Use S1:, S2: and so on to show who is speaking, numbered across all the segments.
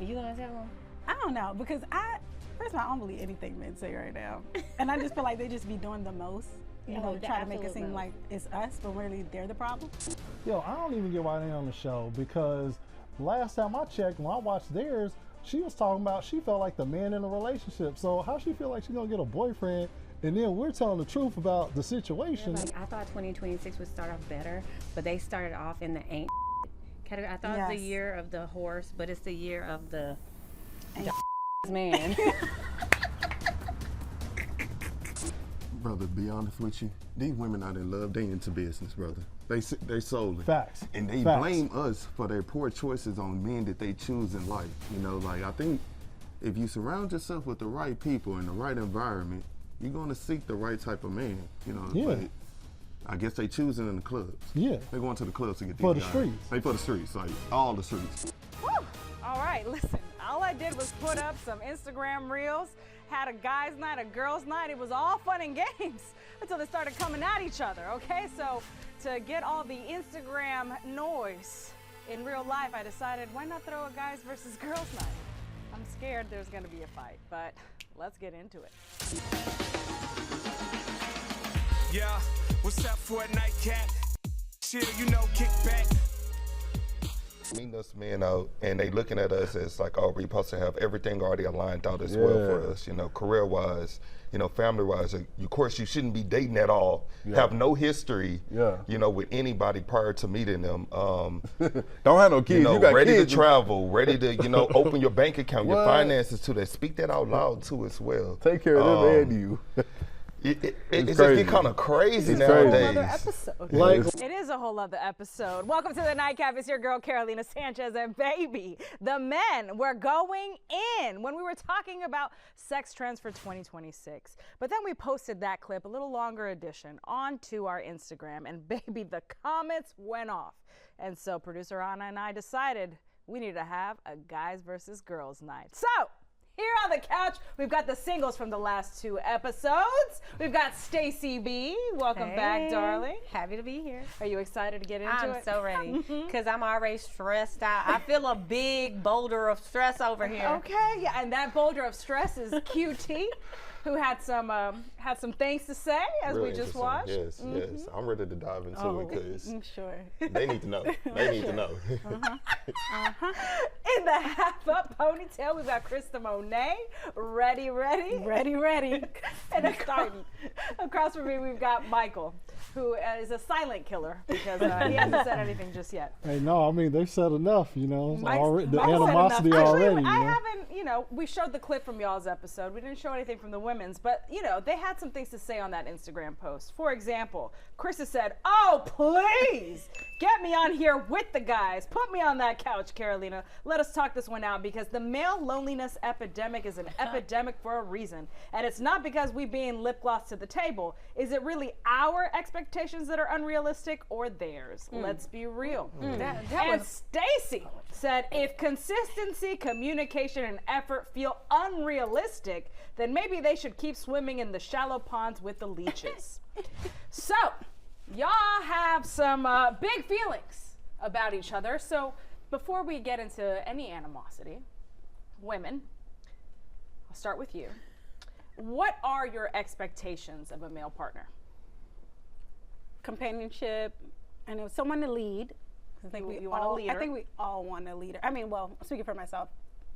S1: You gonna tell them?
S2: I don't know, because first of all, I don't believe anything men say right now. And I just feel like they just be doing the most, you know, to try to make it seem like it's us, but really they're the problem.
S3: Yo, I don't even get why they're on the show, because last time I checked, when I watched theirs, she was talking about she felt like the man in a relationship. So how she feel like she's gonna get a boyfriend, and then we're telling the truth about the situation?
S1: Yeah, like, I thought 2026 would start off better, but they started off in the ain't category. I thought it was the year of the horse, but it's the year of the man.
S4: Brother, to be honest with you, these women out in love, they into business, brother. They solely.
S3: Facts.
S4: And they blame us for their poor choices on men that they choose in life. You know, like, I think if you surround yourself with the right people in the right environment, you're gonna seek the right type of man. You know, but I guess they choosing in the clubs.
S3: Yeah.
S4: They're going to the clubs to get these
S3: for the
S4: guys.
S3: streets.
S4: They for the streets, like all the streets.
S5: Woo! All right, listen, all I did was put up some Instagram reels, had a guy's night, a girl's night. It was all fun and games until they started coming at each other, okay? So to get all the Instagram noise in real life, I decided, why not throw a guys versus girls night? I'm scared there's gonna be a fight, but let's get into it.
S6: Yeah, what's up for a nightcap? Chill, you know, kick back.
S4: Meeting us men out, and they looking at us as like, oh, we supposed to have everything already aligned out as well for us, you know, career-wise, you know, family-wise. Of course, you shouldn't be dating at all. Have no history, you know, with anybody prior to meeting them.
S7: Don't have no kids.
S4: You know,
S7: you got
S4: ready
S7: kids.
S4: to travel, ready to, you know, open your bank account, your finances to that. Speak that out loud too as well.
S7: Take care of them and you.
S4: It's just get kind of crazy nowadays.
S5: Another episode. It is a whole other episode. Welcome to the Nightcap. It's your girl Carolina Sanchez, and baby, the men were going in when we were talking about sex trends for 2026. But then we posted that clip, a little longer edition, onto our Instagram, and baby, the comments went off. And so producer Anna and I decided we need to have a guys versus girls night. So here on the couch, we've got the singles from the last 2 episodes. We've got Stacy B. Welcome back, darling.
S1: Happy to be here.
S5: Are you excited to get into it?
S1: I'm so ready, because I'm already stressed out. I feel a big boulder of stress over here.
S5: Okay, yeah, and that boulder of stress is QT, who had some things to say as
S4: Real
S5: we just watched.
S4: Yes, yes. I'm ready to dive into it because
S5: I'm sure.
S4: they need to know. They need to know.
S5: In the half-up ponytail, we've got Krista Monet. Ready. And across from me, we've got Michael, who is a silent killer because he hasn't said anything just yet.
S3: Hey, no, I mean, they've said enough, you know,
S5: Mike's
S3: the animosity
S5: Actually,
S3: already.
S5: I haven't, you know, we showed the clip from y'all's episode. We didn't show anything from the women's, but, you know, they had some things to say on that Instagram post. For example, Krista said, oh, please, get me on here with the guys. Put me on that couch, Carolina. Let us talk this one out, because the male loneliness epidemic is an epidemic for a reason. And it's not because we being lip gloss to the table. Is it really our expectations that are unrealistic or theirs? Let's be real. And Stacy said, if consistency, communication, and effort feel unrealistic, then maybe they should keep swimming in the shallow ponds with the leeches. So, y'all have some big feelings about each other. So, before we get into any animosity, women, I'll start with you. What are your expectations of a male partner?
S2: Companionship, and if someone to lead. I think
S5: you want a leader.
S2: I think we all want a leader. I mean, well, speaking for myself,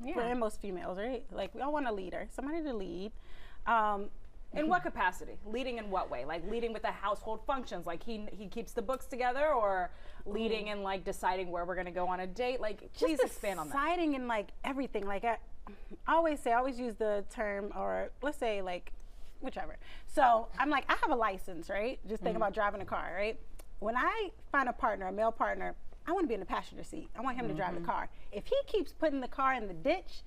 S2: and most females, right? Like, we all want a leader, somebody to lead.
S5: In what capacity? Leading in what way? Like leading with the household functions, like he keeps the books together, or leading in like deciding where we're gonna go on a date? Like, please expand on that.
S2: Deciding in like everything. Like I always use the term, or let's say like whichever. So I'm like, I have a license, right? Just think about driving a car, right? When I find a partner, a male partner, I want to be in the passenger seat. I want him to drive the car. If he keeps putting the car in the ditch,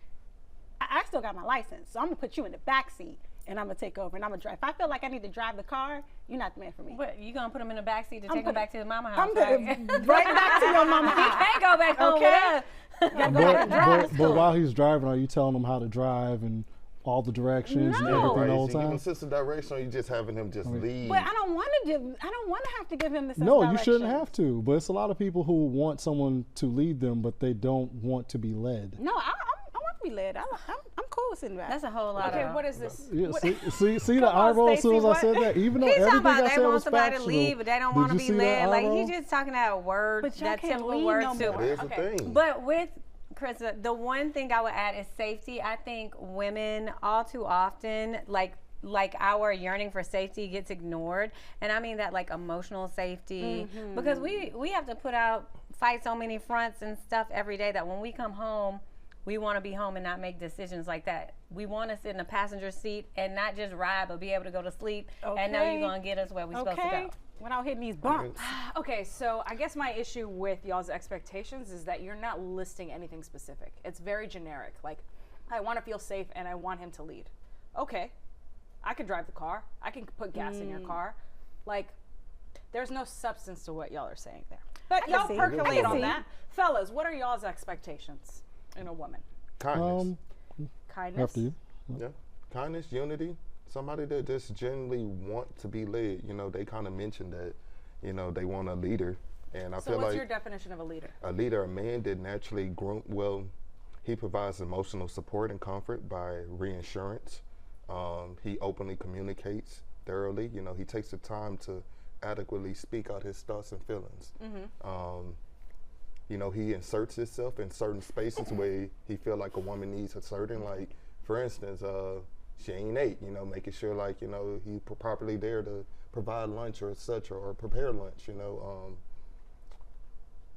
S2: I still got my license, so I'm gonna put you in the back seat, and I'm gonna take over, and I'm gonna drive. If I feel like I need to drive the car, you're not the man for me.
S1: But you gonna put him in the back seat to take him back to his mama house?
S2: I'm gonna right back to your mama house.
S1: He can't go back home with us.
S3: But while he's driving, are you telling him how to drive and all the directions and everything the whole time?
S4: Consistent direction, or you just having him just lead?
S2: But I don't want to have to give him the sense
S3: No,
S2: direction.
S3: you shouldn't have to. But it's a lot of people who want someone to lead them, but they don't want to be led.
S2: No, be led. I'm cool with sitting back.
S1: That's a whole lot
S5: Okay,
S1: of.
S5: what is this?
S3: Yeah,
S5: What-
S3: see the
S5: Come on,
S3: eye roll as soon as
S5: Stacey,
S3: I said that. Even though
S1: He's talking
S3: everything
S1: about
S3: I
S1: they
S3: said
S1: want
S3: was
S1: somebody to
S3: factual.
S1: leave, but they don't
S3: Did
S1: want to
S3: you
S1: be
S3: see that
S1: led.
S3: eye
S1: Like
S3: roll?
S1: he's just talking out words,
S2: But y'all
S1: that
S2: can't
S1: typical
S2: lead
S1: word
S2: no
S1: soup.
S2: more.
S7: It is
S2: Okay.
S7: a thing.
S1: But with Krista, the one thing I would add is safety. I think women all too often like our yearning for safety gets ignored, and I mean that like emotional safety, because we have to fight so many fronts and stuff every day that when we come home, we want to be home and not make decisions like that. We want to sit in the passenger seat and not just ride, but be able to go to sleep. And know you're gonna get us where we're supposed to go.
S2: Without hitting these bumps.
S5: Okay, so I guess my issue with y'all's expectations is that you're not listing anything specific. It's very generic. Like, I want to feel safe and I want him to lead. Okay, I can drive the car. I can put gas in your car. Like, there's no substance to what y'all are saying there. But y'all
S2: see.
S5: percolate
S2: I can
S5: on
S2: see.
S5: that. Fellas, what are y'all's expectations in a woman?
S7: Kindness.
S5: Kindness?
S3: After you.
S7: Yeah. Kindness, unity. Somebody that just genuinely want to be led. You know, they kind of mentioned that, you know, they want a leader. And I
S5: So
S7: feel
S5: what's
S7: like
S5: your definition of a leader?
S7: a leader, a man that naturally groom, well, he provides emotional support and comfort by reassurance. He openly communicates thoroughly. You know, he takes the time to adequately speak out his thoughts and feelings. You know, he inserts himself in certain spaces where he feel like a woman needs a certain, like, for instance, she ain't ate, you know, making sure, like, you know, he properly there to provide lunch or such, or prepare lunch, you know,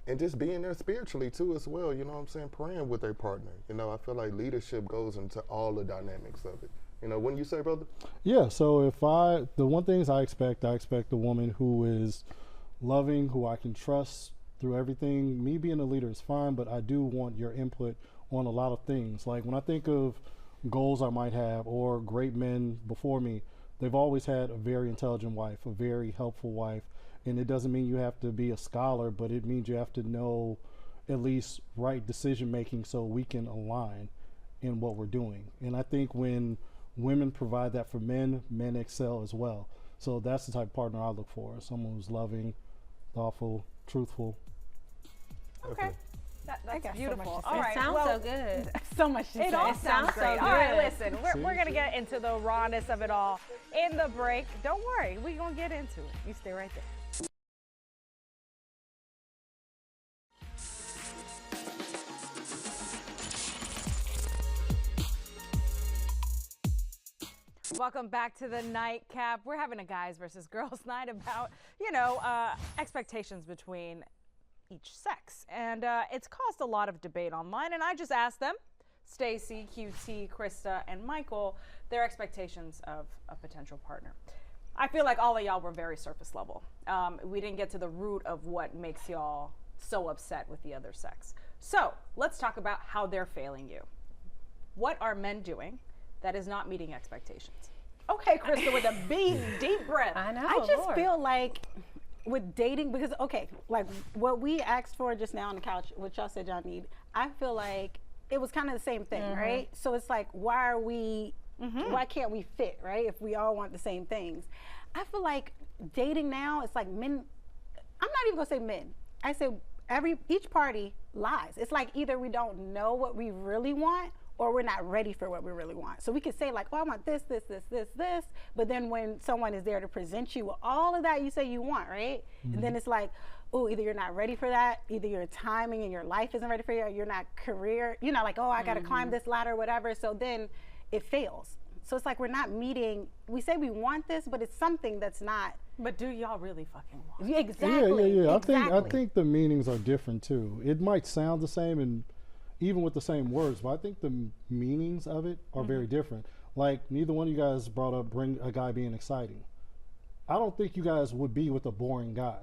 S7: and just being there spiritually too as well, you know what I'm saying, praying with their partner. You know, I feel like leadership goes into all the dynamics of it. You know, wouldn't you say, brother?
S3: Yeah, so the one things I expect a woman who is loving, who I can trust through everything. Me being a leader is fine, but I do want your input on a lot of things. Like when I think of goals I might have or great men before me, they've always had a very intelligent wife, a very helpful wife. And it doesn't mean you have to be a scholar, but it means you have to know at least right decision making so we can align in what we're doing. And I think when women provide that for men, men excel as well. So that's the type of partner I look for, someone who's loving, thoughtful, truthful.
S5: Okay.
S2: I
S5: That's
S2: got so
S5: beautiful.
S2: much to say.
S5: All
S1: It
S5: right.
S1: sounds
S5: well,
S1: so good.
S2: So much to
S5: It
S2: say.
S5: all
S1: It
S5: sounds
S1: sounds so
S5: great. All right,
S1: good.
S5: listen, we're going to get into the rawness of it all in the break. Don't worry, we're going to get into it. You stay right there. Welcome back to the Nightcap. We're having a guys versus girls night about, expectations between each sex. And it's caused a lot of debate online. And I just asked them, Stacy, QT, Krista, and Michael, their expectations of a potential partner. I feel like all of y'all were very surface level. We didn't get to the root of what makes y'all so upset with the other sex. So let's talk about how they're failing you. What are men doing that is not meeting expectations? Okay, Krista, with a big, deep breath.
S1: I know.
S2: I just
S1: Lord.
S2: feel like with dating, because, okay, like what we asked for just now on the couch, what y'all said y'all need, I feel like it was kind of the same thing, right? So it's like, why can't we fit, right? If we all want the same things. I feel like dating now, it's like men, I'm not even gonna say men. I say each party lies. It's like either we don't know what we really want or we're not ready for what we really want. So we could say like, oh, I want this, but then when someone is there to present you with all of that you say you want, right? And then it's like, oh, either you're not ready for that, either your timing and your life isn't ready for you, or you're not like, oh, I gotta climb this ladder or whatever. So then it fails. So it's like we're not meeting, we say we want this, but it's something that's not.
S5: But do y'all really fucking want it?
S2: Exactly.
S3: Yeah.
S2: Exactly.
S3: I think the meanings are different too. It might sound the same and even with the same words, but I think the meanings of it are very different. Like neither one of you guys brought up bring a guy being exciting. I don't think you guys would be with a boring guy.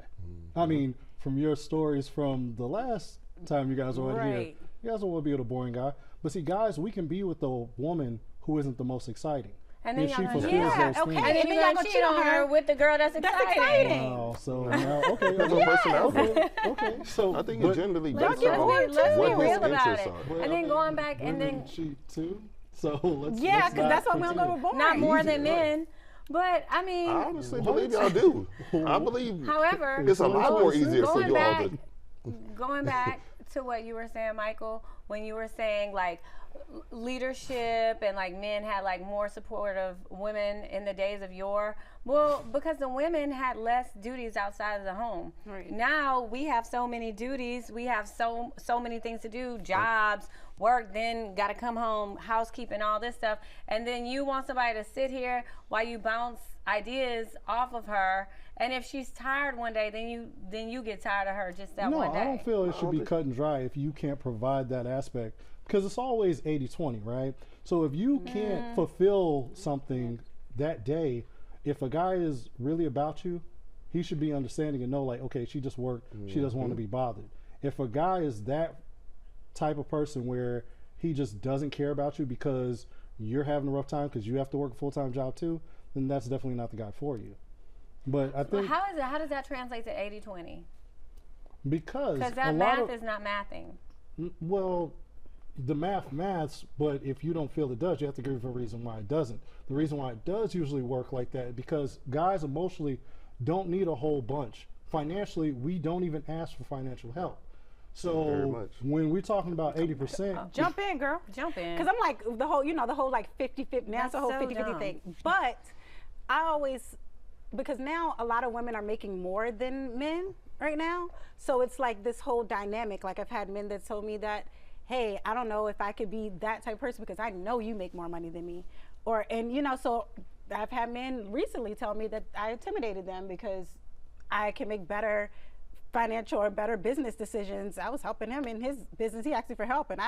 S3: I mean, from your stories from the last time you guys were in here, you guys don't want to be with a boring guy. But see, guys, we can be with a woman who isn't the most exciting.
S1: And then
S3: if she
S1: y'all
S3: fulfills
S1: gonna
S3: those things.
S1: And then you're gonna cheat on her with the girl that's exciting.
S3: Wow, so now, okay.
S7: That's her personality.
S3: Okay, so
S7: I think
S3: but-
S7: it generally
S1: Let's
S7: based
S1: just
S7: on
S1: be
S7: what
S1: real
S7: his
S1: about
S7: interests
S1: it.
S7: are.
S1: And then going back and
S3: women
S1: then
S3: cheat too. So let's
S2: Yeah,
S3: let's
S2: because
S3: not
S2: that's why we don't go
S3: pretend.
S2: to boring.
S1: not more than
S3: Easy, right.
S1: men. But I mean,
S7: I honestly believe y'all do. I believe
S1: however,
S7: it's a lot more easier for
S1: going
S7: y'all
S1: back,
S7: to.
S1: going back to what you were saying, Michael, when you were saying like leadership and like men had like more supportive women in the days of yore. Well, because the women had less duties outside of the home.
S2: Right.
S1: Now we have so many duties. We have so many things to do, jobs, work, then got to come home, housekeeping, all this stuff. And then you want somebody to sit here while you bounce ideas off of her. And if she's tired one day, then you get tired of her just that one day.
S3: No, I don't feel it should be cut and dry if you can't provide that aspect, because it's always 80-20, right? So if you can't fulfill something that day, if a guy is really about you, he should be understanding and know, like, okay, she just worked, she doesn't want to be bothered. If a guy is that type of person where he just doesn't care about you because you're having a rough time because you have to work a full-time job too, then that's definitely not the guy for you. But I think,
S1: how does that translate to 80-20?
S3: because
S1: that math is not mathing.
S3: well, the maths, but if you don't feel it does, you have to give a reason why it doesn't. The reason why it does usually work like that is because guys emotionally don't need a whole bunch. Financially, we don't even ask for financial help. So when we're talking about 80%,
S5: Jump in, girl.
S1: Jump in.
S2: Because I'm like the whole like 50-50. Now it's a whole
S1: so
S2: 50-50
S1: dumb.
S2: thing. But I always, because now a lot of women are making more than men right now. So it's like this whole dynamic. Like I've had men that told me that, hey, I don't know if I could be that type of person because I know you make more money than me. So I've had men recently tell me that I intimidated them because I can make better financial or better business decisions. I was helping him in his business. He asked me for help and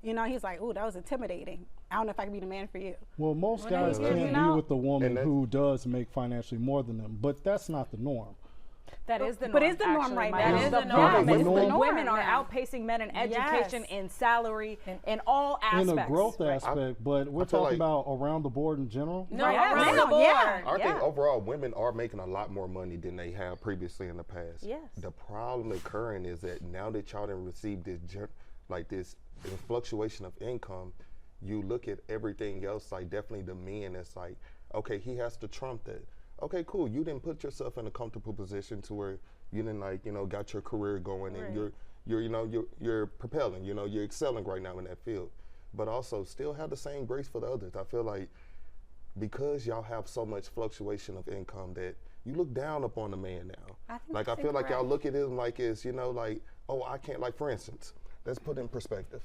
S2: he's like, ooh, that was intimidating. I don't know if I can be the man for you.
S3: well, most guys can't be with a woman who does make financially more than them, but that's not the norm.
S5: That is the norm.
S2: But it's the norm
S5: actually,
S2: right
S5: Mike.
S2: now.
S1: That is the
S5: The
S1: norm.
S5: problem
S3: It's
S5: is
S3: the
S5: that
S3: norm
S5: women are
S2: now.
S5: outpacing men in education, in salary, in all aspects.
S3: In the growth aspect, but we're
S7: feel
S3: talking
S7: like-
S3: about around the board in general.
S1: No,
S5: Right.
S1: around
S5: Yeah.
S1: the board.
S2: Yeah.
S7: I think overall women are making a lot more money than they have previously in the past.
S5: Yes.
S7: The problem occurring is that now that y'all done received this fluctuation of income, you look at everything else, like definitely the men, it's like, okay, he has to trump that. Okay, cool. You didn't put yourself in a comfortable position to where you didn't got your career going and you're propelling, you're excelling right now in that field. But also still have the same grace for the others. I feel like because y'all have so much fluctuation of income that you look down upon the man now. I feel like y'all look at him like it's, oh, I can't, like for instance, let's put in perspective.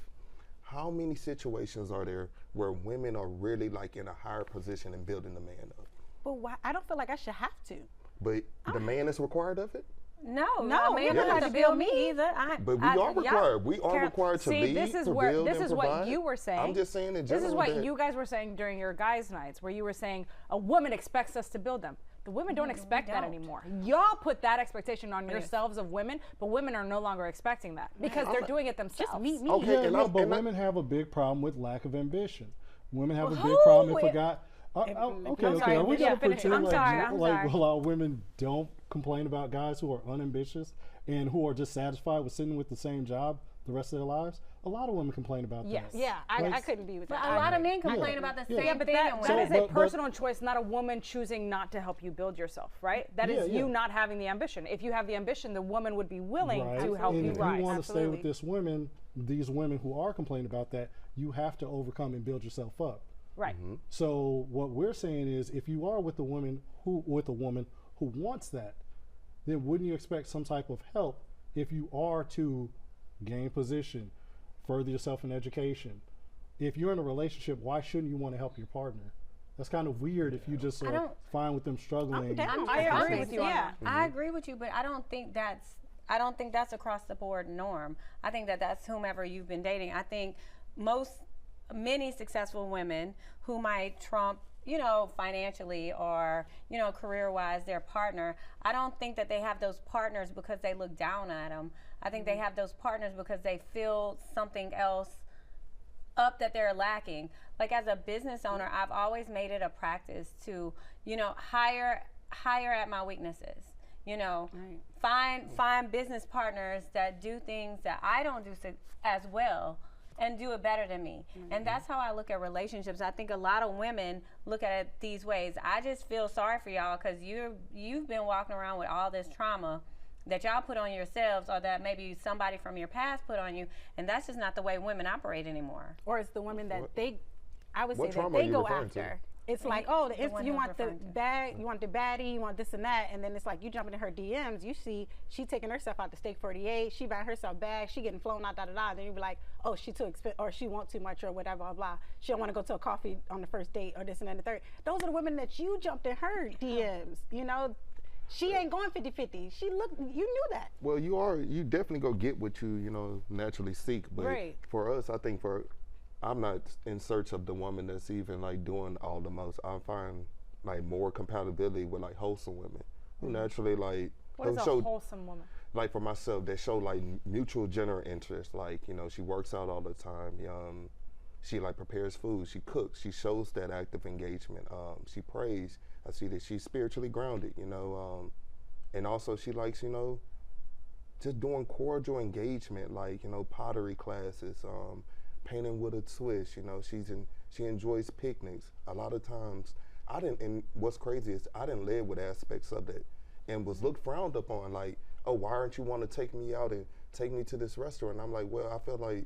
S7: How many situations are there where women are really like in a higher position and building the man up?
S2: But why? I don't feel like I should have to.
S7: But the man is required of it?
S1: No,
S2: No,
S1: man
S2: you're
S1: doesn't
S2: not
S1: have to
S2: to
S1: build
S2: build
S1: me
S2: me.
S1: either.
S7: But we are required. We are
S5: Carol,
S7: required to
S5: see,
S7: lead,
S5: this is
S7: to
S5: where
S7: build,
S5: this
S7: and
S5: is
S7: provide.
S5: what you were saying.
S7: I'm just saying in general.
S5: This is what
S7: that
S5: you guys were saying during your guys' nights, where you were saying a woman expects us to build them. The women don't expect that anymore. Y'all put that expectation on yourselves of women, but women are no longer expecting that because they're doing it themselves.
S2: Just meet me.
S7: Okay,
S3: Yeah,
S7: and
S3: no,
S7: I'm-
S3: but
S7: and I-
S3: women have a big problem with lack of ambition. Women have a big
S1: who?
S3: problem if a guy. Okay,
S1: I'm sorry,
S3: are we
S1: yeah,
S3: gonna
S1: finish it.
S3: pretend
S1: I'm
S3: like,
S1: sorry, I'm sorry.
S3: a lot of women don't complain about guys who are unambitious and who are just satisfied with sitting with the same job the rest of their lives? A lot of women complain about
S5: Yes.
S3: that.
S2: Yeah, I
S3: Like,
S2: couldn't be with
S1: But
S2: that.
S1: a lot of men complain about the
S3: Yeah.
S1: same
S5: But
S1: thing.
S5: that,
S1: in
S5: that
S1: women.
S5: is a
S3: but-
S5: personal choice, not a woman choosing not to help you build yourself, right? That is
S3: Yeah,
S5: you
S3: yeah.
S5: not having the ambition. If you have the ambition, the woman would be willing
S3: Right.
S5: to help
S3: and
S5: you
S3: if
S5: rise.
S3: you want to stay with
S2: Absolutely.
S3: these women who are complaining about that, you have to overcome and build yourself up.
S5: Right.
S3: So what we're saying is, if you are with a woman who wants that, then wouldn't you expect some type of help if you are to gain position, further yourself in education? If you're in a relationship, why shouldn't you want to help your partner? That's kind of weird if you just are
S1: don't-
S3: fine with them struggling.
S2: down.
S5: I agree
S1: Honest,
S5: with you on
S1: yeah,
S5: that.
S1: I agree with you, but I don't think that's across the board norm. I think that's whomever you've been dating. I think many successful women who might trump, financially or, career-wise their partner, I don't think that they have those partners because they look down at them. I think they have those partners because they feel something else up that they're lacking. Like as a business owner, I've always made it a practice to, hire at my weaknesses. Find business partners that do things that I don't do as well and do it better than me. And that's how I look at relationships. I think a lot of women look at it these ways. I just feel sorry for y'all because you've been walking around with all this trauma that y'all put on yourselves or that maybe somebody from your past put on you, and that's just not the way women operate anymore.
S2: Or it's the women that I would say
S7: What
S2: that
S7: trauma are
S2: they
S7: you
S2: go
S7: referring to?
S2: after. It's like, oh,
S1: The one
S2: you
S1: he was
S2: want the
S1: referring to.
S2: bag, you want the baddie, you want this and that, and then it's like you jumping in her DMs, you see she taking herself out to Steak 48, she buying herself bags, she getting flown out, and then you be like, oh, she too expensive, or she want too much, or whatever, blah, blah. She don't want to go to a coffee on the first date, or this and that and the third. Those are the women that you jumped in her DMs, you know. She ain't going 50-50. She looked, you knew that.
S7: Well, you definitely go get what you naturally seek. But
S5: Right.
S7: for us, I think I'm not in search of the woman that's even like doing all the most. I find like more compatibility with like wholesome women who naturally like
S5: What is a
S7: show,
S5: wholesome woman?
S7: like for myself, that show like mutual general interest. Like, she works out all the time. She like prepares food. She cooks. She shows that active engagement. She prays. I see that she's spiritually grounded, and also she likes, just doing cordial engagement, like, pottery classes, painting with a twist, she enjoys picnics. A lot of times, and what's crazy is I didn't live with aspects of that and was looked frowned upon, like, oh, why aren't you want to take me out and take me to this restaurant? And I'm like, well, I feel like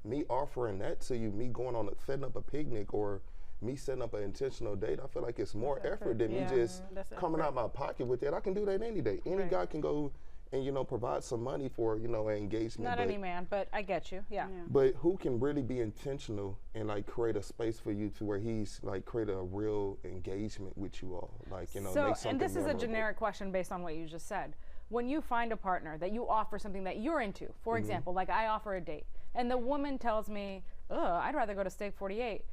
S7: me offering that to you, me going on setting up a picnic or me setting up an intentional date, I feel like it's more effort than me just coming out my pocket with it. I can do that any day. Any guy can go and, provide some money for, an engagement.
S5: Not any man, but I get you. Yeah.
S7: But who can really be intentional and like create a space for you to where he's like create a real engagement with you all? Like,
S5: So,
S7: make something
S5: and this is a
S7: memorable.
S5: generic question based on what you just said. When you find a partner that you offer something that you're into, for example, like I offer a date, and the woman tells me, I'd rather go to Steak 48.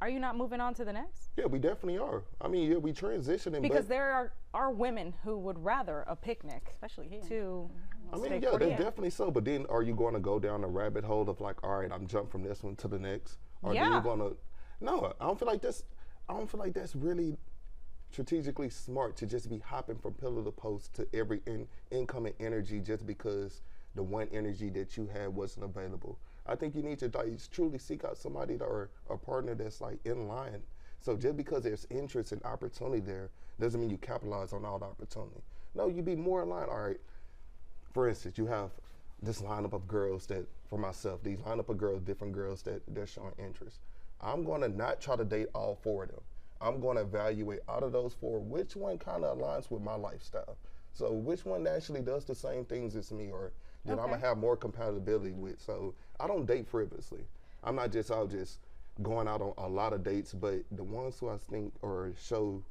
S5: Are you not moving on to the next?
S7: Yeah, we definitely are. I mean, yeah, we transitioning.
S5: Because there are women who would rather a picnic,
S2: Especially here.
S5: to
S7: I mean,
S5: Steak
S7: yeah,
S5: 48.
S7: there's definitely so. But then, are you going to go down a rabbit hole of like, all right, I'm jump from this one to the next, or then
S5: Yeah.
S7: you're gonna? No, I don't feel like that's. I don't feel like that's really strategically smart to just be hopping from pillar to post to every incoming energy just because the one energy that you had wasn't available. I think you need to like, truly seek out somebody or a partner that's like in line. So just because there's interest and opportunity there doesn't mean you capitalize on all the opportunity. No, you be more in line. All right, for instance, you have this lineup of girls that, for myself, these lineup of girls, different girls that they're showing interest. I'm gonna not try to date all four of them. I'm gonna evaluate out of those four, which one kind of aligns with my lifestyle. So which one actually does the same things as me or that I'm gonna have more compatibility with. So I don't date frivolously. I'm not just out just going out on a lot of dates, but the ones who I think or show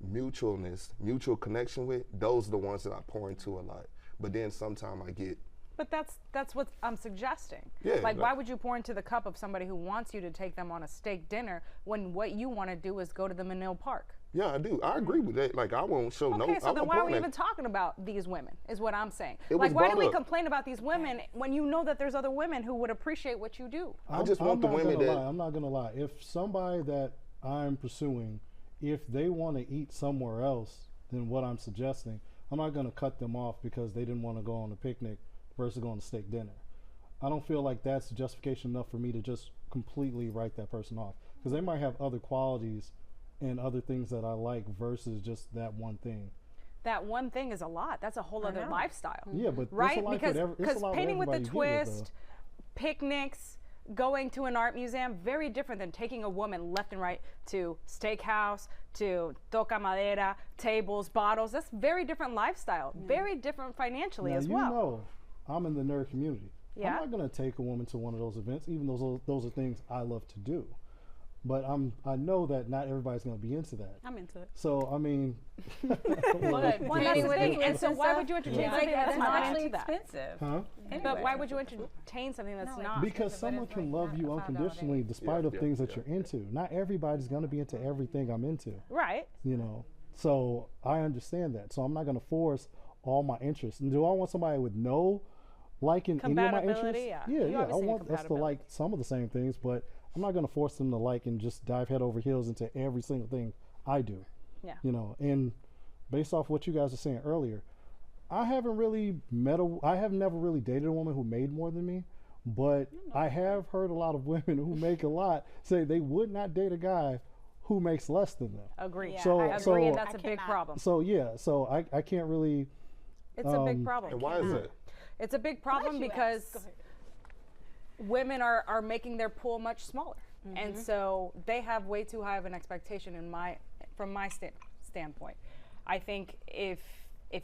S7: mutualness, mutual connection with, those are the ones that I pour into a lot. But then sometimes I get.
S5: But that's what I'm suggesting.
S7: Yeah,
S5: Like, why would you pour into the cup of somebody who wants you to take them on a steak dinner when what you want to do is go to the Manil Park?
S7: Yeah, I do. I agree with that. Like, I won't show no.
S5: Okay, so
S7: I
S5: then
S7: won't
S5: why are
S7: pour
S5: we
S7: that.
S5: even talking about these women, is what I'm saying.
S7: It
S5: Like,
S7: was
S5: why do
S7: brought
S5: we
S7: up.
S5: complain about these women when you know that there's other women who would appreciate what you do?
S7: I just want the
S3: I'm not
S7: women
S3: gonna
S7: that.
S3: lie, I'm not gonna lie. If somebody that I'm pursuing, if they want to eat somewhere else than what I'm suggesting, I'm not gonna cut them off because they didn't want to go on a picnic versus going to steak dinner. I don't feel like that's justification enough for me to just completely write that person off because they might have other qualities and other things that I like versus just that one thing.
S5: That one thing is a lot. That's a whole other
S1: know.
S5: lifestyle.
S3: Yeah, but
S5: Right?
S3: it's a lot
S5: Because
S3: for it's a lot
S5: painting with a
S3: everybody to get
S5: twist, picnics, going to an art museum, very different than taking a woman left and right to steakhouse, to toca madera, tables, bottles. That's very different lifestyle. Very different financially
S3: now,
S5: as
S3: you
S5: well.
S3: know, I'm in the nerd community.
S5: Yeah.
S3: I'm not gonna take a woman to one of those events, even though those are things I love to do. But I know that not everybody's gonna be into that.
S2: I'm into it.
S3: So I mean,
S5: Well, that's the thing. And so why would you entertain
S1: Like,
S5: something that's
S1: that's
S5: not
S1: actually
S5: into that?
S1: expensive.
S3: huh?
S5: But why would you entertain something that's not?
S3: Because someone can love you unconditionally despite of things that you're into. Not everybody's gonna be into everything I'm into.
S5: Right.
S3: You know, so I understand that. So I'm not gonna force all my interests. And do I want somebody with no liking any of my interests?
S5: Compatibility, yeah.
S3: Yeah,
S5: You
S3: yeah. I
S5: obviously need
S3: want us to like
S5: compatibility.
S3: some of the same things, but I'm not gonna force them to like and just dive head over heels into every single thing I do.
S5: Yeah.
S3: You know, and based off what you guys were saying earlier, I haven't really I have never really dated a woman who made more than me, but I have heard a lot of women who make a lot say they would not date a guy who makes less than them.
S5: Agree.
S2: Yeah,
S3: So-
S2: I
S5: Agree,
S3: so-
S5: and that's a
S2: I
S5: big
S2: cannot.
S5: problem.
S3: So yeah, so I can't really,
S5: It's a big problem.
S7: And why is that?
S5: It's a big problem because women are making their pool much smaller. And so they have way too high of an expectation from my standpoint. I think if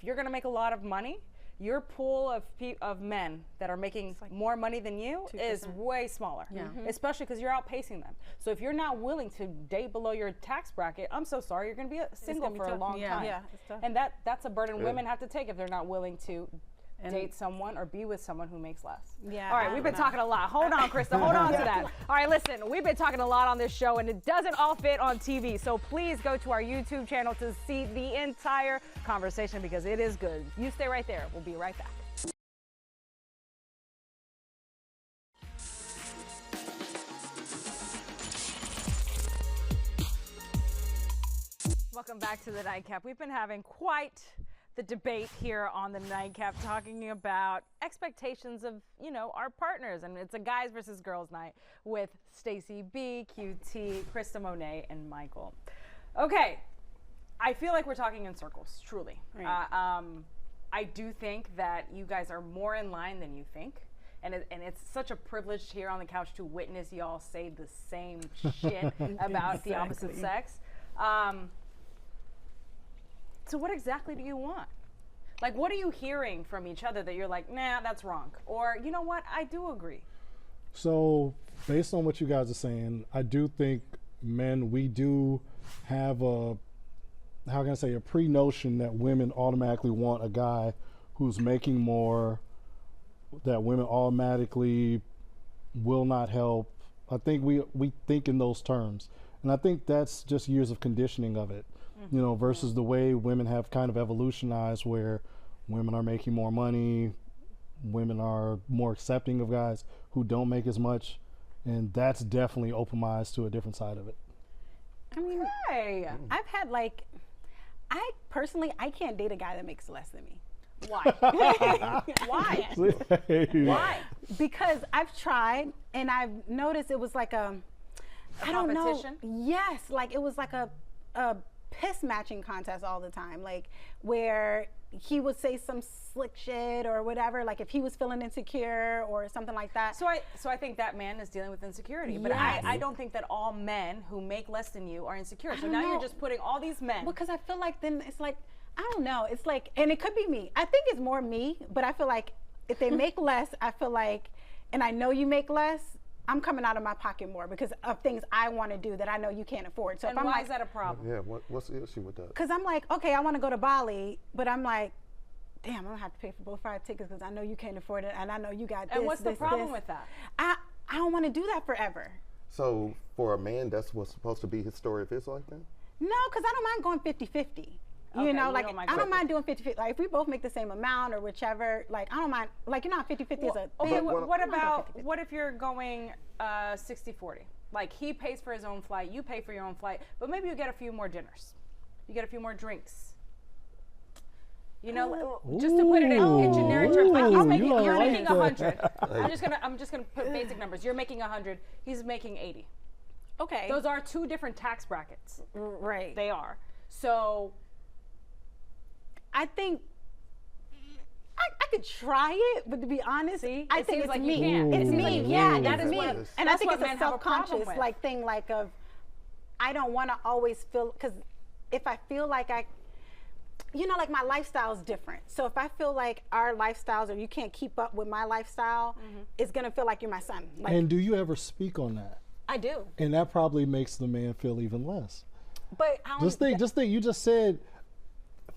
S5: you're going to make a lot of money, your pool of men that are making more money than you 2%. Is way smaller, especially because you're outpacing them. So if you're not willing to date below your tax bracket, I'm so sorry, you're going to be single for a long time.
S2: Yeah, it's tough.
S5: And that's a burden women have to take if they're not willing to date someone or be with someone who makes less.
S2: Yeah.
S5: All right, we've been talking a lot. Hold on, Krista. Hold on to that. All right, listen, we've been talking a lot on this show, and it doesn't all fit on TV. So please go to our YouTube channel to see the entire conversation because it is good. You stay right there. We'll be right back. Welcome back to the Nightcap. We've been having quite the debate here on the Nightcap, talking about expectations of, our partners. And it's a guys versus girls night with Stacey B, QT, Krista Monet, and Michael. Okay, I feel like we're talking in circles, truly.
S2: Right.
S5: I do think that you guys are more in line than you think. And it's such a privilege here on the couch to witness y'all say the same shit about the opposite sex. So what exactly do you want? Like, what are you hearing from each other that you're like, nah, that's wrong? Or, you know what, I do agree.
S3: So based on what you guys are saying, I do think men, we do have a pre-notion that women automatically want a guy who's making more, that women automatically will not help. I think we think in those terms. And I think that's just years of conditioning of it. Versus the way women have kind of evolutionized, where women are making more money, women are more accepting of guys who don't make as much, and that's definitely opened my eyes to a different side of it.
S2: I mean, I've had I personally can't date a guy that makes less than me.
S5: Why? Why?
S2: Why? Because I've tried and I've noticed it was like I don't know. Yes, like it was like a piss matching contest all the time, like where he would say some slick shit or whatever, like if he was feeling insecure or something like that.
S5: So I think that man is dealing with insecurity, but I don't think that all men who make less than you are insecure. So now you're just putting all these men.
S2: Because I feel like then it's like, I don't know, it's like, and it could be me. I think it's more me, but I feel like if they make less, I feel like, and I know you make less, I'm coming out of my pocket more because of things I want to do that I know you can't afford. So
S5: and
S2: if I'm
S5: why
S2: like,
S5: is that a problem?
S7: Yeah, what's the issue with that?
S2: Because I'm like, okay, I want to go to Bali, but I'm like, damn, I'm gonna have to pay for both flight tickets because I know you can't afford it, and I know you got this.
S5: And what's the problem
S2: this.
S5: with that?
S2: I don't want to do that forever.
S7: So for a man, that's what's supposed to be his story if it's like that?
S2: No, because I don't mind going 50-50.
S5: Okay,
S2: You know, like
S5: I
S2: don't mind doing 50-50. Like if we both make the same amount or whichever, like I don't mind. Like 50-50 is a
S5: okay.
S2: big.
S5: What if you're going 60-40? Like he pays for his own flight, you pay for your own flight, but maybe you get a few more dinners, you get a few more drinks. Just to put it in generic terms, like you're making 100. I'm just gonna put basic numbers. You're making 100. He's making 80.
S2: Okay.
S5: Those are two different tax brackets.
S2: Right.
S5: They are. So
S2: I think I could try it, but to be honest, I think it's
S5: like
S2: me.
S5: You can't.
S2: It's me. Yeah, that's me. And I think it's a self-conscious thing, like of I don't want to always feel, because if I feel like like my lifestyle is different. So if I feel like our lifestyles or you can't keep up with my lifestyle, it's gonna feel like you're my son. Like,
S3: and do you ever speak on that?
S2: I do.
S3: And that probably makes the man feel even less.
S2: But
S3: just think, you just said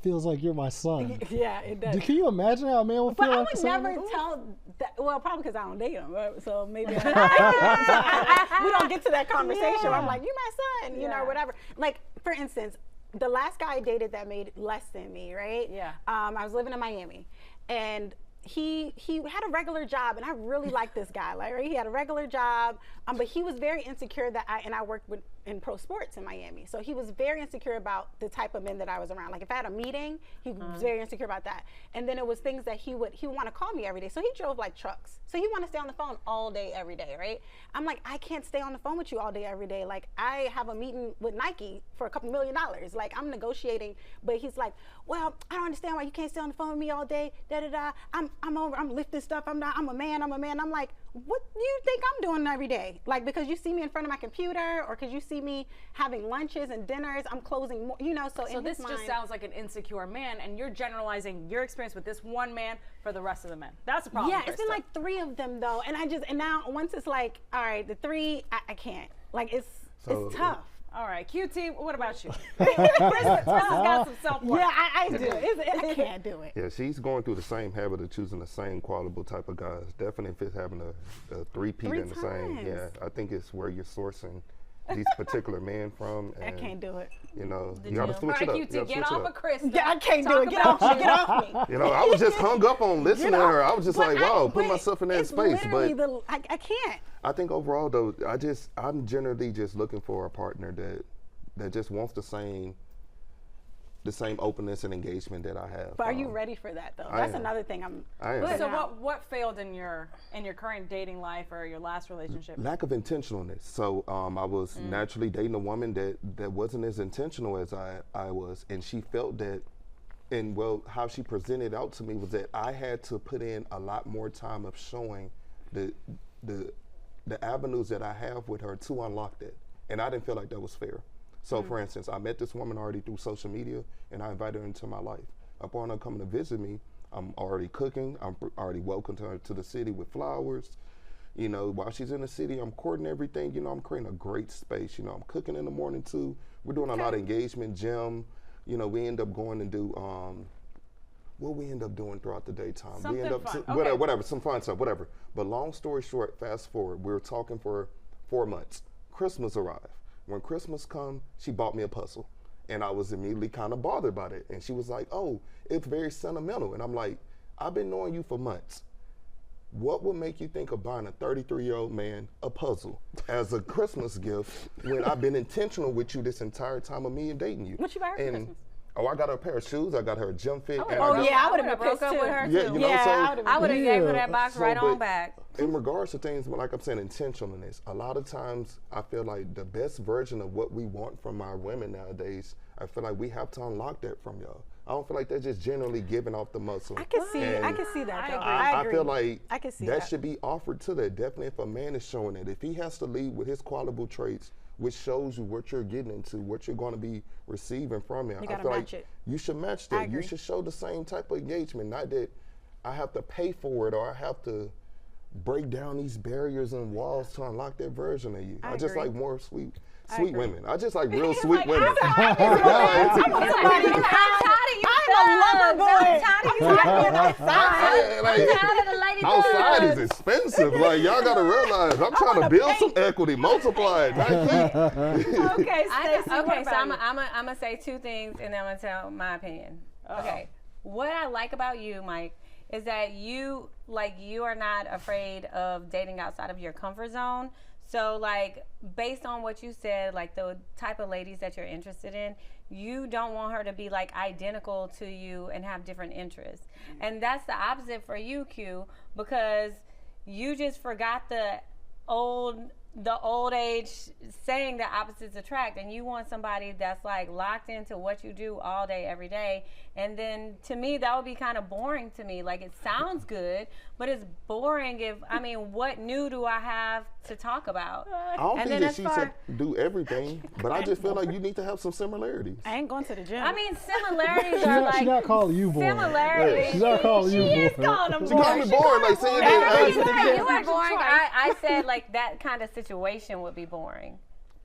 S3: feels like you're my son.
S2: Yeah, it does.
S3: Can you imagine how a man would feel?
S2: But I
S3: like
S2: would never tell that. Well, probably because I don't date him, right? So maybe we don't get to that conversation. Yeah. I'm like, you my son, or whatever. Like, for instance, the last guy I dated that made less than me, right?
S5: Yeah.
S2: I was living in Miami, and he had a regular job, and I really liked this guy. Like, right? He had a regular job, but he was very insecure that I worked with in pro sports in Miami. So he was very insecure about the type of men that I was around. Like if I had a meeting, he was very insecure about that. And then it was things that he would want to call me every day. So he drove like trucks. So he want to stay on the phone all day, every day, right? I'm like, I can't stay on the phone with you all day, every day. Like I have a meeting with Nike for $2 million. Like I'm negotiating, but he's like, well, I don't understand why you can't stay on the phone with me all day. Da da da. I'm lifting stuff. I'm a man. I'm like, what do you think I'm doing every day? Like because you see me in front of my computer, or because you see me having lunches and dinners, I'm closing more. So in
S5: this
S2: his mind,
S5: just sounds like an insecure man, and you're generalizing your experience with this one man for the rest of the men. That's the problem.
S2: Yeah, it's been like 3 of them though, and now once it's like, all right, the 3, I can't. Like it's tough.
S5: All right, QT, what about you? Chris has got some self-worth.
S2: Yeah, I do. I can't do it.
S7: Yeah, she's going through the same habit of choosing the same quality type of guys. Definitely if it's having a three-peat in the same.
S2: times.
S7: Yeah, I think it's where you're sourcing these particular men from.
S2: I
S7: And,
S2: can't do it.
S7: You know,
S5: The
S7: you got to
S5: deal.
S7: switch
S5: All
S7: it up.
S5: right,
S7: You gotta
S5: QT, get
S7: switch it
S5: off
S7: up.
S5: of Chris.
S2: Yeah, I can't do it. Get off me.
S7: You know, I was just hung up on listening to her. I was just
S2: But
S7: like, wow,
S2: but
S7: put myself in that
S2: it's
S7: space.
S2: literally
S7: But
S2: I can't.
S7: I think overall, though, I'm generally just looking for a partner that just wants the same openness and engagement that I have.
S2: But are you ready for that though?
S7: I
S2: That's
S7: am.
S2: another thing
S7: I am.
S5: So
S2: now.
S5: what failed in your current dating life or your last relationship?
S7: Lack of intentionalness. So I was naturally dating a woman that wasn't as intentional as I was, and she felt that, and well, how she presented out to me was that I had to put in a lot more time of showing the avenues that I have with her to unlock that, and I didn't feel like that was fair. So for instance, I met this woman already through social media, and I invited her into my life. Upon her coming to visit me, I'm already cooking. I'm already welcomed her to the city with flowers. You know, while she's in the city, I'm courting everything. You know, I'm creating a great space. You know, I'm cooking in the morning too. We're doing a lot of engagement, gym. You know, we end up going and do what we end up doing throughout the daytime.
S5: Something
S7: we end up
S5: fun. Okay.
S7: whatever, some fun stuff, whatever. But long story short, fast forward, we were talking for 4 months. Christmas arrived. When Christmas come, she bought me a puzzle, and I was immediately kind of bothered by it. And she was like, "Oh, it's very sentimental." And I'm like, "I've been knowing you for months. What would make you think of buying a 33-year-old man a puzzle as a Christmas gift when I've been intentional with you this entire time of me and dating you?"
S2: What you buy her for Christmas?
S7: Oh, I got her a pair of shoes. I got her a gym fit. and
S2: Oh
S7: I got,
S2: yeah, I would have been
S1: broke
S2: pissed
S1: up
S2: too.
S1: with her
S7: Yeah,
S1: too.
S7: you know, so
S1: I would have gave her
S3: Yeah.
S1: that box
S7: So,
S1: right on
S7: but
S1: back.
S7: in regards to things, like I'm saying, intentionalness, a lot of times I feel like the best version of what we want from our women nowadays, I feel like we have to unlock that from y'all. I don't feel like they're just generally giving off the muscle.
S2: I can see
S7: And
S2: that though.
S7: I
S2: agree.
S7: feel like
S2: I can see
S7: that
S2: that.
S7: should be offered to that. Definitely if a man is showing it. If he has to lead with his qualifiable traits, which shows you what you're getting into, what you're going to be receiving from him.
S2: You
S7: I
S2: gotta
S7: feel
S2: match
S7: like
S2: it.
S7: you should match
S2: I
S7: that. You
S2: agree.
S7: should show the same type of engagement, not that I have to pay for it or I have to break down these barriers and walls to unlock that version of you. I just
S2: agree.
S7: like more sweet
S2: agree.
S7: women. I just like real sweet women.
S2: I'm a lover boy.
S7: Outside is expensive. Like y'all gotta realize, I'm trying to build some equity, multiply it. Not keep.
S5: Okay, Stacey,
S1: Okay, so I'm gonna say 2 things, and then I'm gonna tell my opinion. Okay, what I like about you, Mike, is that you are not afraid of dating outside of your comfort zone. So like based on what you said, like the type of ladies that you're interested in, you don't want her to be like identical to you and have different interests. And that's the opposite for you, Q, because you just forgot the old age saying that opposites attract, and you want somebody that's like locked into what you do all day, every day. And then to me, that would be kind of boring to me. Like it sounds good, but it's boring what new do I have to talk about?
S7: I don't
S1: And
S7: think
S1: then
S7: that
S1: as
S7: she
S1: far-
S7: said do everything, but I just feel like you need to have some similarities.
S2: I ain't going to the gym.
S1: Similarities are like
S3: She's not calling you boring.
S1: similarities.
S3: She's not calling you boring.
S7: She called me boring, like saying that.
S1: You are boring. I said like that kind of situation would be boring.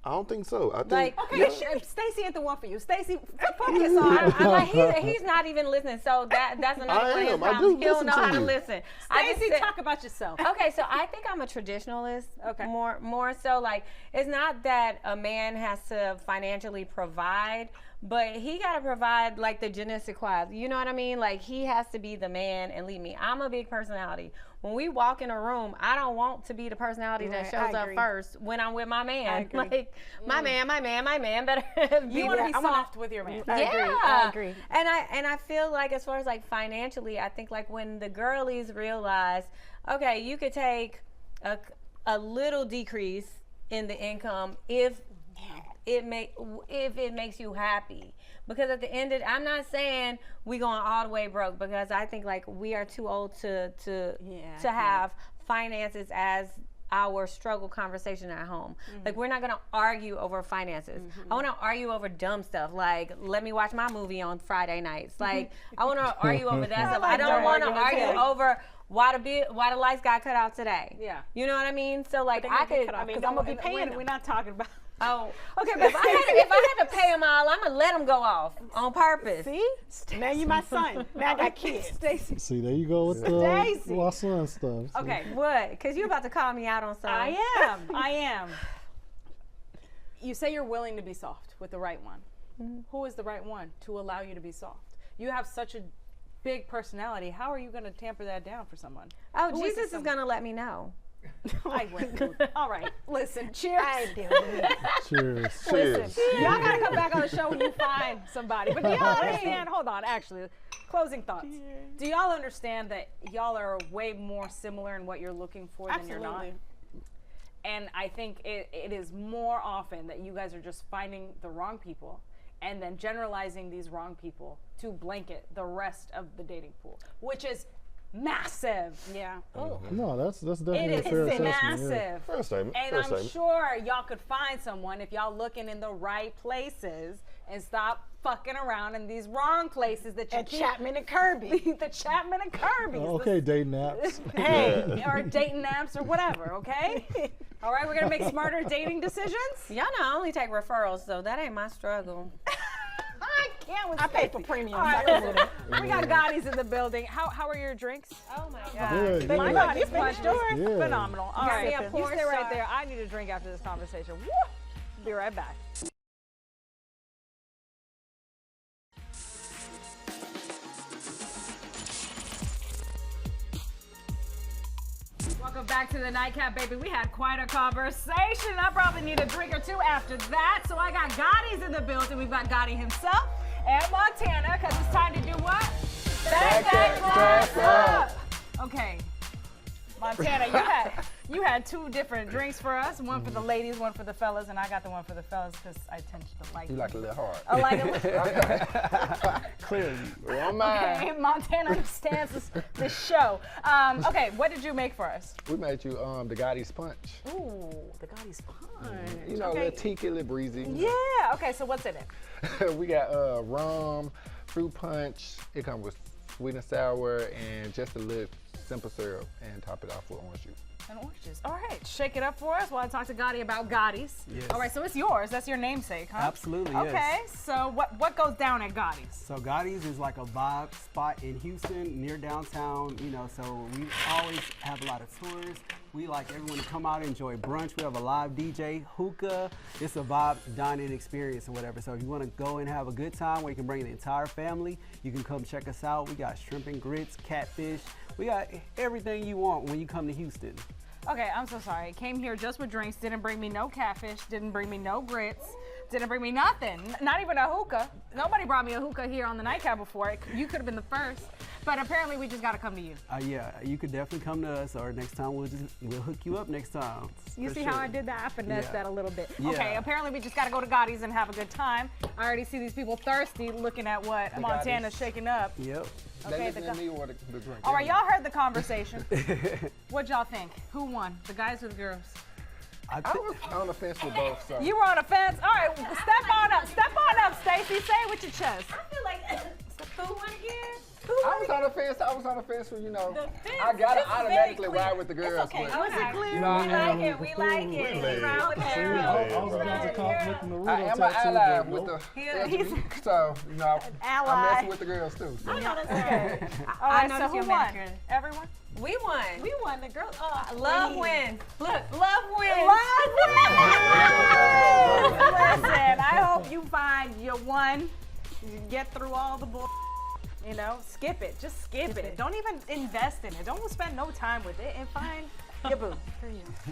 S7: I don't think so. I think
S1: Like,
S5: Okay, Stacey ain't the one for you. Stacey, focus on.
S1: I'm like, he's not even listening. So that's another
S7: I
S1: one of his
S7: am. I
S1: problems.
S7: do
S1: He don't
S7: listen
S1: know
S7: to
S1: how to
S7: you.
S1: listen.
S5: Stacey, talk about yourself.
S1: Okay, so I think I'm a traditionalist.
S5: Okay.
S1: More so like it's not that a man has to financially provide, but he got to provide like the je ne sais quoi. You know what I mean? Like he has to be the man and lead me. I'm a big personality. when we walk in a room, I don't want to be the personality that shows up first when I'm with my man. Like my man better be
S5: You want to be soft with your man.
S2: I agree.
S1: And I feel like as far as like financially, I think like when the girlies realize, okay, you could take a little decrease in the income if it makes you happy. Because at the end of I'm not saying we going all the way broke, because I think like we are too old to have finances as our struggle conversation at home. Like we're not gonna argue over finances. I wanna argue over dumb stuff like let me watch my movie on Friday nights. Like I wanna argue over that stuff. I don't wanna argue over why the lights got cut out today.
S5: Yeah.
S1: You know what I mean? So like because
S5: I'm gonna be paying it. We're not talking about.
S1: Oh, okay. But if I had to pay them all, I'm gonna let them go off on purpose.
S2: See? Now you my son. Now I got kids.
S5: Stacey.
S3: See, there you go with
S5: Stacey.
S3: my son stuff. See?
S5: Okay.
S1: What? Because you're about to call me out on something.
S5: I am. You say you're willing to be soft with the right one. Who is the right one to allow you to be soft? You have such a big personality. How are you going to tamper that down for someone?
S1: Oh, Jesus is gonna let me know.
S5: I went through. All right, listen. Cheers.
S3: Cheers.
S5: Listen, y'all gotta come back on the show when you find somebody. But do y'all understand? Hold on, actually, closing thoughts. Do y'all understand that y'all are way more similar in what you're looking for than you're not? And I think it is more often that you guys are just finding the wrong people and then generalizing these wrong people to blanket the rest of the dating pool, which is massive.
S2: Yeah.
S3: No, that's definitely
S5: It
S3: a
S5: is
S3: fair assessment.
S5: massive.
S3: Yeah.
S7: Fair statement.
S5: And
S7: fair
S5: I'm
S7: statement.
S5: sure y'all could find someone if y'all looking in the right places and stop fucking around in these wrong places that you
S2: And
S5: keep.
S2: Chapman and Kirby.
S5: The Chapman and Kirby's.
S3: Okay, dating apps.
S5: Hey, or dating apps or whatever, okay? All right, we're going to make smarter dating decisions?
S1: Y'all know I only take referrals, so that ain't my struggle.
S5: I can't with
S2: I pay for
S5: Stacey.
S2: premium.
S5: All right, listen, we got Gotti's in the building. How are your drinks?
S1: Oh my God.
S3: Good,
S5: My
S3: good.
S5: Gotti's punch is
S3: Yeah.
S5: phenomenal. All right,
S1: a
S5: you
S1: porn
S5: stay right
S1: star.
S5: there. I need a drink after this conversation. Woo! Be right back. Welcome back to the Nightcap, baby. We had quite a conversation. I probably need a drink or two after that. So I got Gotti's in the building. We've got Gotti himself and Montana, because it's time to do what? Back that up. Okay. Montana, you had two different drinks for us. One for the ladies, one for the fellas, and I got the one for the fellas because I tend to like.
S8: You like a little hard.
S5: I like it.
S8: Clearly. One mind.
S5: Okay, Montana understands the show. Okay, what did you make for us?
S8: We made you the Gotti's punch.
S5: Ooh, the Gotti's punch.
S8: You know, a
S5: Okay.
S8: little tiki, a little breezy.
S5: Yeah. Okay. So what's in it?
S8: We got rum, fruit punch. It comes with sweet and sour and just a little simple syrup, and top it off with orange juice.
S5: And orange juice. All right, shake it up for us while I talk to Gotti about Gotti's.
S9: Yes.
S5: All right, so it's yours. That's your namesake, huh?
S9: Absolutely,
S5: Okay.
S9: yes.
S5: So what goes down at Gotti's?
S9: So Gotti's is like a vibe spot in Houston, near downtown, you know, so we always have a lot of tours. We like everyone to come out and enjoy brunch. We have a live DJ, hookah. It's a vibe dining experience or whatever. So if you want to go and have a good time where you can bring the entire family, you can come check us out. We got shrimp and grits, catfish. We got everything you want when you come to Houston.
S5: Okay, I'm so sorry. Came here just with drinks, didn't bring me no catfish, didn't bring me no grits, didn't bring me nothing. Not even a hookah. Nobody brought me a hookah here on the Nightcap before. You could have been the first. But apparently we just got to come to you.
S9: Yeah, you could definitely come to us, or next time we'll hook you up next time.
S5: You
S9: for
S5: see
S9: sure.
S5: how I did that? I finessed
S9: Yeah.
S5: that a little bit.
S9: Yeah.
S5: Okay, apparently we just got to go to Gotti's and have a good time. I already see these people thirsty looking at what Montana's shaking up.
S9: Yep.
S5: Okay,
S8: They
S5: the
S8: listen to me or the drink.
S5: All right, y'all heard the conversation. What'd y'all think? Who won? The guys or the girls?
S8: I was on the fence with both. So.
S5: You were on a fence? All right, step on up. Step on up, Stacey. Say it with your chest.
S1: I feel like who won again?
S8: I was on the fence. I was on the fence with, you know,
S1: The fence.
S8: I gotta
S1: This is very
S8: automatically
S1: clear.
S8: ride with the girls.
S1: Okay,
S8: but-
S1: was it clear?
S8: No,
S1: we like it. We like it.
S7: Really?
S1: We ride with the
S3: I
S1: girls.
S3: was about to compliment the Naruto
S8: I am an
S3: tattoo,
S8: ally
S3: but
S8: with
S3: nope.
S8: the
S5: He's-
S8: LGBT, so you know,
S5: ally.
S8: I'm messing with the girls too. So.
S5: All right,
S1: I
S5: so
S1: noticed
S5: who
S1: your
S5: won?
S1: manicure.
S5: Everyone?
S1: We won.
S2: We won the girl.
S1: Love wins. Look, love wins.
S5: Listen, I hope you find your one. You get through all the bull. You know, skip it. Just skip it. Don't even invest in it. Don't spend no time with it and find your boo.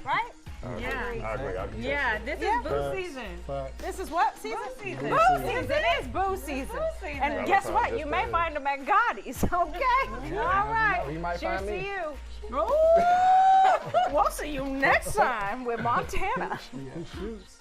S5: Right?
S1: Yeah.
S7: I agree.
S1: Yeah, this is boo season.
S5: This is what season?
S1: Boo season.
S5: Boo season. It is boo season.
S1: season.
S5: And guess what?
S7: Valentine's
S5: You may
S7: Day.
S5: find them at Gotti's. Okay. All right.
S8: You might
S5: Cheers
S8: find
S5: to
S8: me.
S5: you. Ooh. We'll see you next time with Montana.
S3: He shoots.